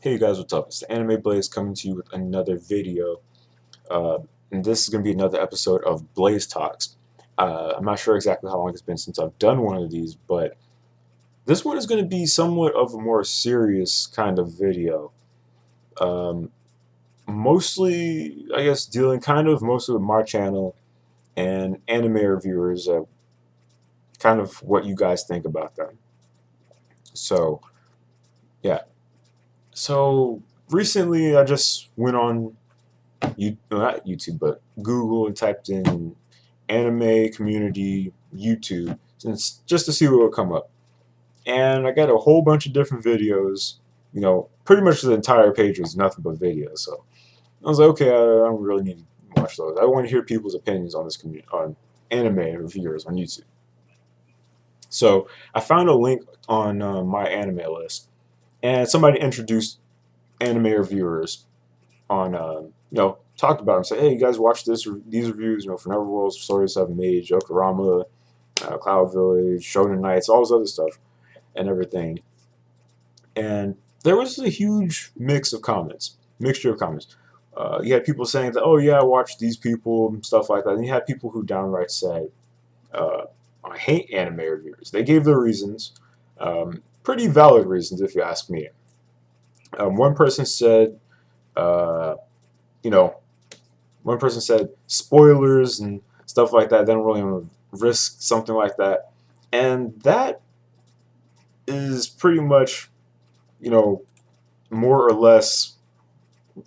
Hey you guys, what's up? It's the Anime Blaze coming to you with another video. Uh, and this is going to be another episode of Blaze Talks. I'm not sure exactly how long it's been since I've done one of these, but this one is going to be somewhat of a more serious kind of video. Um, Mostly, I guess, dealing kind of mostly with my channel and anime reviewers, kind of what you guys think about them. So, yeah. So, recently I just went on not YouTube, but Google and typed in anime community YouTube since just to see what would come up. And I got a whole bunch of different videos. Pretty much the entire page was nothing but videos. So I was like, okay, I don't really need to watch those. I want to hear people's opinions on this community, on anime reviewers on YouTube. So I found a link on my anime list, and somebody introduced anime reviewers on talked about them. Say, hey, you guys watch these reviews, for Neverworld, Story 7 Mage, Yokorama, Cloud Village, Shonen Knights, all this other stuff and everything. And there was a huge mixture of comments. You had people saying that, oh yeah, I watched these people and stuff like that. And you had people who downright said, I hate anime reviewers. They gave their reasons, pretty valid reasons if you ask me. One person said, you know, one person said spoilers and stuff like that. They don't really want to risk something like that, and that is pretty much, more or less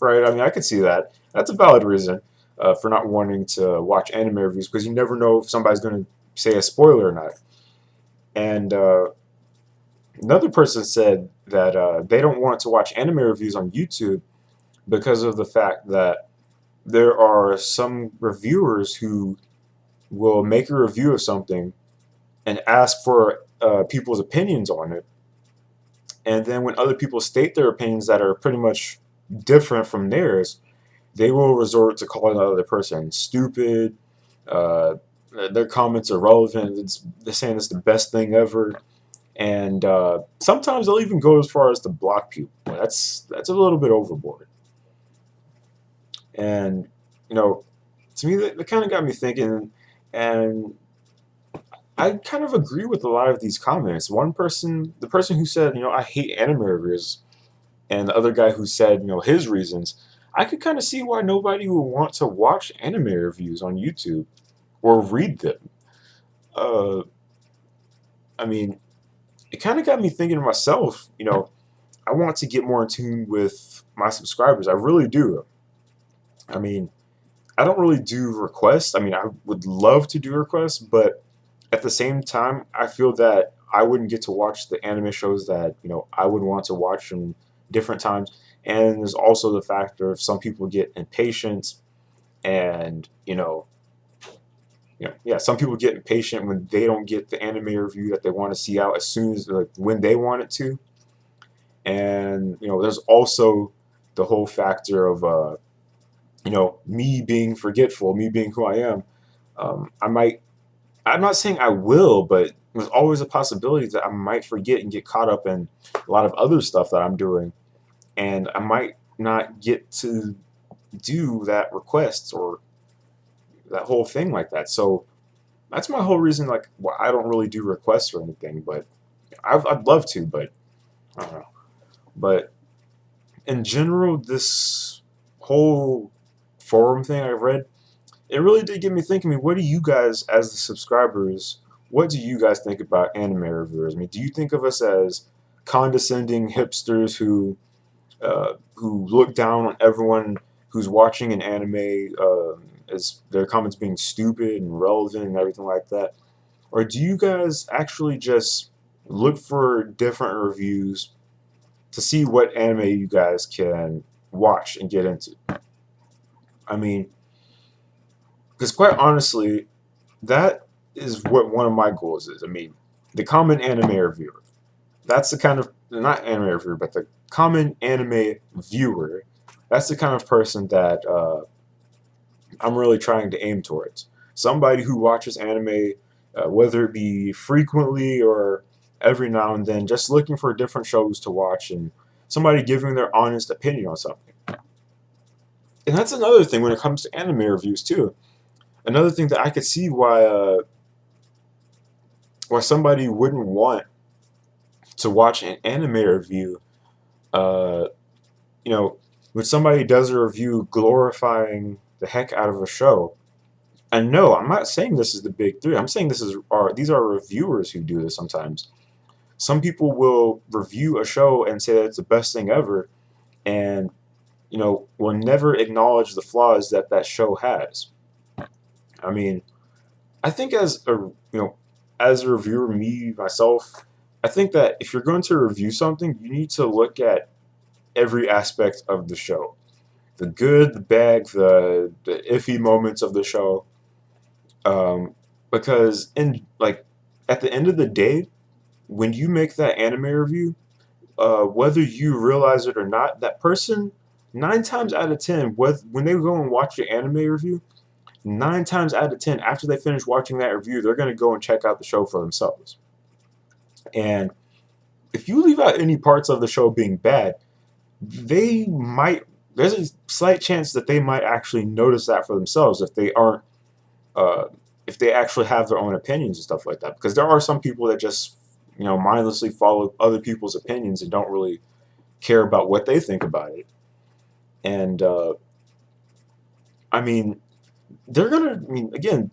right. I mean, I could see that. That's a valid reason for not wanting to watch anime reviews because you never know if somebody's going to say a spoiler or not. And another person said that they don't want to watch anime reviews on YouTube because of the fact that there are some reviewers who will make a review of something and ask for people's opinions on it. And then when other people state their opinions that are pretty much different from theirs, they will resort to calling the other person stupid. Uh, their comments are relevant. They're saying it's the best thing ever. And sometimes they'll even go as far as to block people. That's a little bit overboard. And to me, that kind of got me thinking, and I kind of agree with a lot of these comments. The person who said, I hate anime reviewers, and the other guy who said, his reasons, I could kind of see why nobody would want to watch anime reviews on YouTube or read them. Uh, I mean, it kind of got me thinking to myself, I want to get more in tune with my subscribers. I really do. I mean, I don't really do requests. I mean, I would love to do requests, but at the same time, I feel that I wouldn't get to watch the anime shows that I would want to watch in different times. And there's also the factor of some people get impatient, and yeah, some people get impatient when they don't get the anime review that they want to see out as soon as like when they want it to. And there's also the whole factor of me being forgetful, me being who I am. I might, I'm not saying I will, but there's always a possibility that I might forget and get caught up in a lot of other stuff that I'm doing, and I might not get to do that request or that whole thing like that. So that's my whole reason, like, why I don't really do requests or anything. But I'd love to, but I don't know. But in general, this whole forum thing I've read, it really did get me thinking. I mean, what do you guys, as the subscribers, what do you guys think about anime reviewers? I mean, do you think of us as condescending hipsters who look down on everyone who's watching an anime as their comments being stupid and relevant and everything like that? Or do you guys actually just look for different reviews to see what anime you guys can watch and get into? I mean, because quite honestly, that is what one of my goals is. I mean, the common anime reviewer. That's the kind of, not anime reviewer, but the common anime viewer. That's the kind of person that I'm really trying to aim towards. Somebody who watches anime, whether it be frequently or every now and then, just looking for different shows to watch and somebody giving their honest opinion on something. And that's another thing when it comes to anime reviews too. Another thing that I could see why somebody wouldn't want to watch an anime review. Uh, you know, when somebody does a review glorifying the heck out of a show. And no, I'm not saying this is the big three. I'm saying these are reviewers who do this sometimes. Some people will review a show and say that it's the best thing ever, and will never acknowledge the flaws that that show has. I mean, I think as a reviewer, me myself, I think that if you're going to review something, you need to look at every aspect of the show, the good, the bad, the iffy moments of the show, because at the end of the day, when you make that anime review, whether you realize it or not, that person, 9 times out of 10, when they go and watch your anime review, 9 times out of 10, after they finish watching that review, they're going to go and check out the show for themselves. And if you leave out any parts of the show being bad, there's a slight chance that they might actually notice that for themselves if they actually have their own opinions and stuff like that. Because there are some people that just mindlessly follow other people's opinions and don't really care about what they think about it. And I mean, again,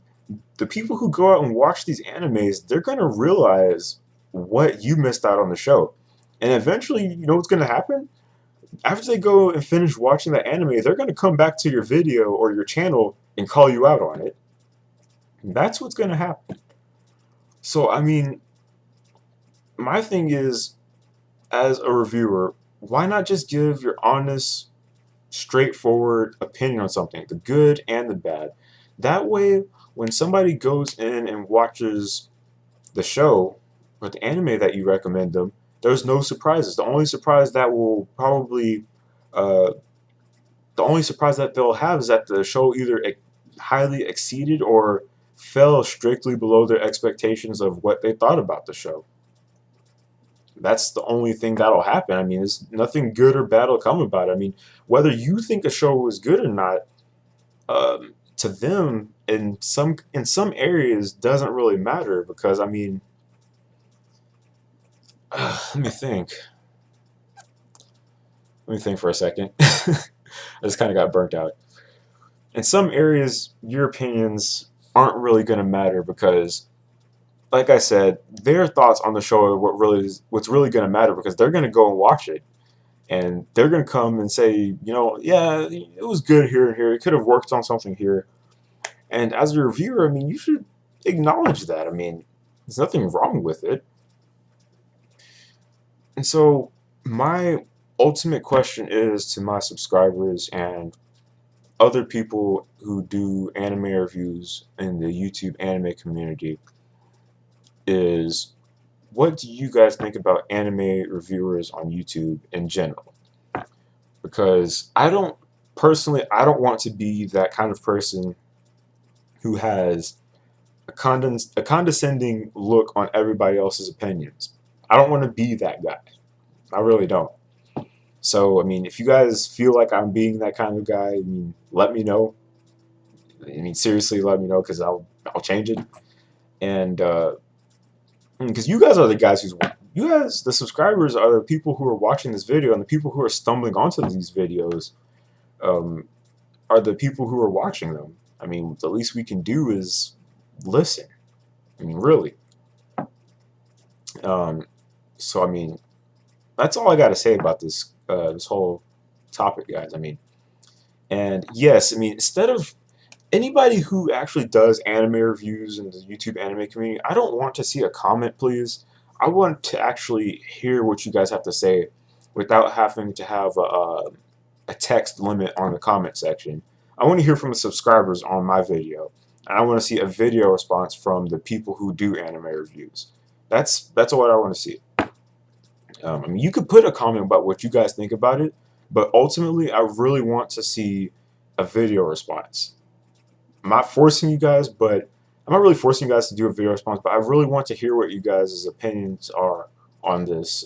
the people who go out and watch these animes, they're gonna realize what you missed out on the show. And eventually, you know what's gonna happen? After they go and finish watching that anime, they're gonna come back to your video or your channel and call you out on it. That's what's gonna happen. So, I mean, my thing is, as a reviewer, why not just give your honest, straightforward opinion on something, the good and the bad? That way, when somebody goes in and watches the show or the anime that you recommend them, there's no surprises. The only surprise that they'll have is that the show either highly exceeded or fell strictly below their expectations of what they thought about the show. That's the only thing that'll happen. I mean, there's nothing good or bad will come about it. I mean, whether you think a show was good or not, to them in some areas doesn't really matter, because I mean, let me think. Let me think for a second. I just kind of got burnt out. In some areas, your opinions aren't really going to matter because, like I said, their thoughts on the show are what's really going to matter, because they're going to go and watch it, and they're going to come and say, yeah, it was good here and here. It could have worked on something here. And as a reviewer, I mean, you should acknowledge that. I mean, there's nothing wrong with it. And so my ultimate question is to my subscribers and other people who do anime reviews in the YouTube anime community is, what do you guys think about anime reviewers on YouTube in general? Because I don't want to be that kind of person who has a condescending look on everybody else's opinions. I don't want to be that guy. I really don't. So, I mean, if you guys feel like I'm being that kind of guy, I mean, let me know. I mean, seriously, let me know, because I'll change it. And because you guys are the guys the subscribers are the people who are watching this video, and the people who are stumbling onto these videos are the people who are watching them. I mean, the least we can do is listen. I mean, really. So, I mean, that's all I got to say about this whole topic, guys. I mean, and yes, I mean, instead of anybody who actually does anime reviews in the YouTube anime community, I don't want to see a comment, please. I want to actually hear what you guys have to say without having to have a text limit on the comment section. I want to hear from the subscribers on my video, and I want to see a video response from the people who do anime reviews. That's what I want to see. I mean, you could put a comment about what you guys think about it, but ultimately, I really want to see a video response. I'm not forcing you guys, but I'm not really forcing you guys to do a video response, but I really want to hear what you guys' opinions are on this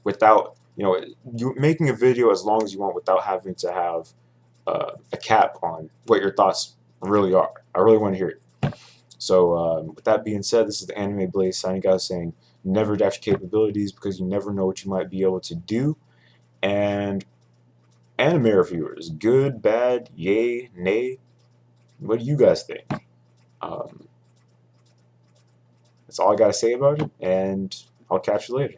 without You know, you making a video as long as you want without having to have a cap on what your thoughts really are. I really want to hear it. So with that being said, this is the Anime Blaze signing out saying never doubt your capabilities because you never know what you might be able to do. And anime reviewers, good, bad, yay, nay, what do you guys think? That's all I got to say about it, and I'll catch you later.